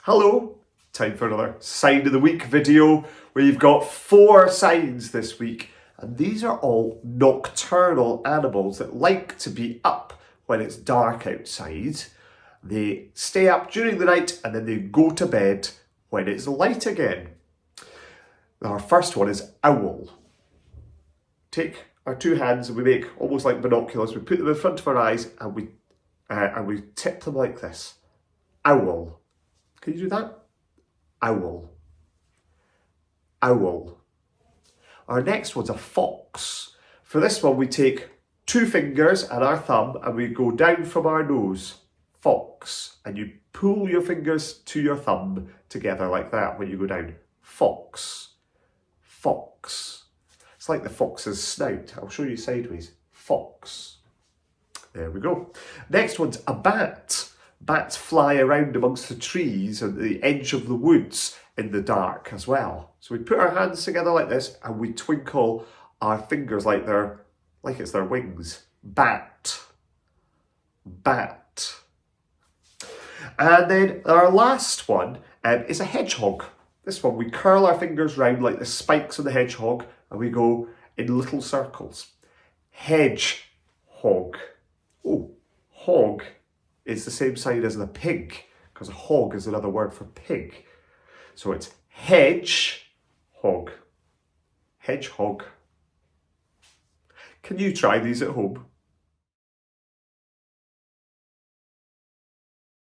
Hello, time for another sign of the week video. We've got 4 signs this week, and these are all nocturnal animals that like to be up when it's dark outside. They stay up during the night and then they go to bed when it's light again. Our first one is owl. Take our 2 hands and we make almost like binoculars. We put them in front of our eyes and we tip them like this. Owl. Can you do that? Owl. Owl. Our next one's a fox. For this one, we take 2 fingers and our thumb and we go down from our nose. Fox. And you pull your fingers to your thumb together like that when you go down. Fox. Fox. It's like the fox's snout. I'll show you sideways. Fox. There we go. Next one's a bat. Bats fly around amongst the trees at the edge of the woods in the dark as well. So we put our hands together like this and we twinkle our fingers like it's their wings. Bat. Bat. And then our last one is a hedgehog. This one, we curl our fingers round like the spikes of the hedgehog and we go in little circles. Hedgehog. Oh, hog is the same sign as the pig, because a hog is another word for pig. So it's hedgehog. Hedgehog. Can you try these at home?